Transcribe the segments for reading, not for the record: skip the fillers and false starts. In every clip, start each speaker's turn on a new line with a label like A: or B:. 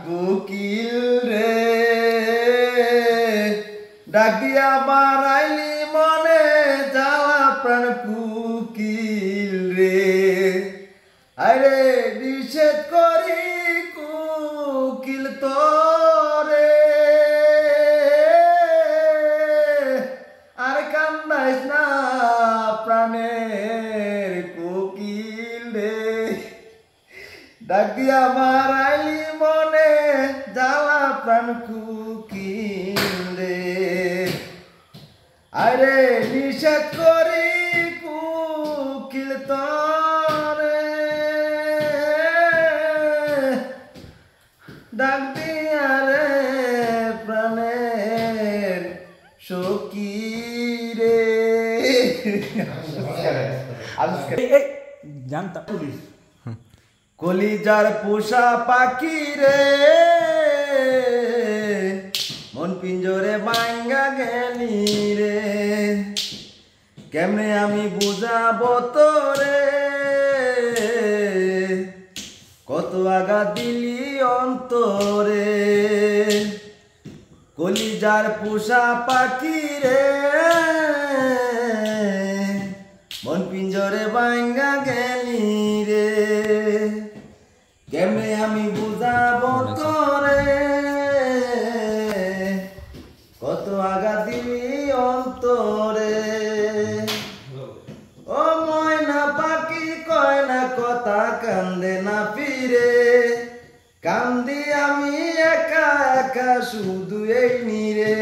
A: কোকিল রে ডাক দিয়া বাড়াইলি মনে জ্বালা প্রাণ কোকিল রে আরে নিষেধ করি কোকিল তোরে আর কান্দাইস না প্রাণের কোকিল রে ডাক দিয়া বাড়াইলি মনে জ্বালা প্রাণ কোকিল রে আরে নিষেধ করি কোকিল তোরে ডাক দিয়া রে প্রাণের সখী রে
B: জানতা পুলিশ
A: কলিজার পোষা পাখি রে মন পিঞ্জরে ভাঙ্গা গেলি রে কেমনে আমি বুঝাবো তোরে কত আঘাত দিলি অন্তরে কলিজার পোষা পাখি রে মন পিঞ্জরে ভাঙ্গা গেলি রে কেমনে আমি বুঝাবো তোরে কত আঘাত দিলি অন্তরে ও ময়না পাখি কয় না কথা কান্দে না ফিরে কান্দি আমি একা একা শুধু এই নিরে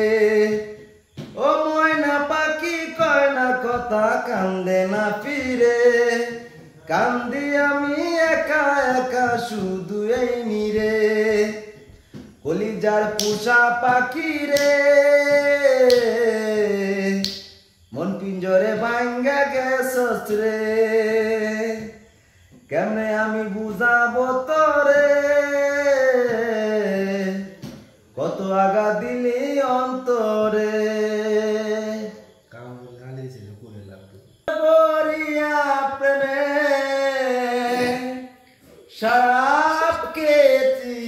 A: ও ময়না পাখি কয় না কথা কান্দে না ফিরে কান্দি আমি একা একা শুধু এই নিরে কলিজার পোষা পাখি রে মন পিঞ্জরে ভাঙ্গা গেছস রে কেমনে আমি বুঝাবো তোরে কত আঘাত দিলি অন্তরে শরাব খেয়েছি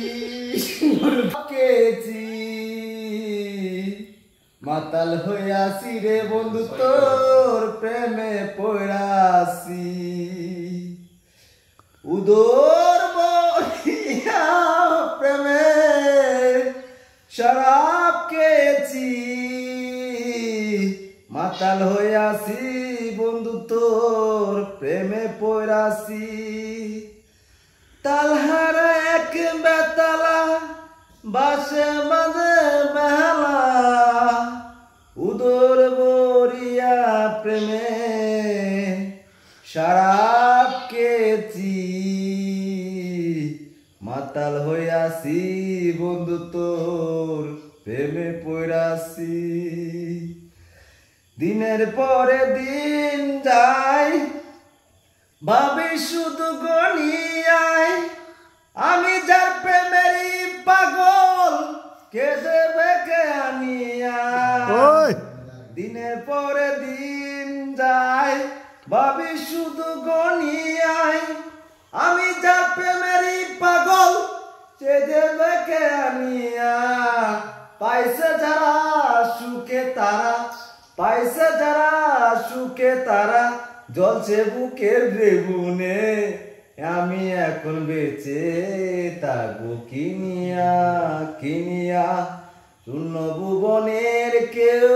A: মাতাল হইয়াছি রে বন্ধু তোর প্রেমে পড়াছি উদর বলিয়া প্রেমে শরাব খেয়েছি মাতাল হইয়াছি বন্ধু তোর প্রেমে পড়াছি তালহারা এক বেতালা বাসে মাঝে বেহালা উদর বরিয়া প্রেমে শরাব খেয়েছি মাতাল হইয়াছি বন্ধু তোর প্রেমে পড়াছি দিনের পরে দিন যায় ভাবি শুধু গনিয়ায় আমি যার প্রেমেরই পাগল কে দেবে কে আনিয়া দিনের পরে দিন যায় ভাবি শুধু গনিয়ায় আমি যার প্রেমেরই পাগল কে দেবে কে আনিয়া পাইছে যারা সুখে তারা পাইছে যারা সুখে তারা জ্বলছে বুকের বেগুনে আমি এখন বেঁচে থাকবো কিনিয়া কিনিয়া শূন্য ভুবনের কেউ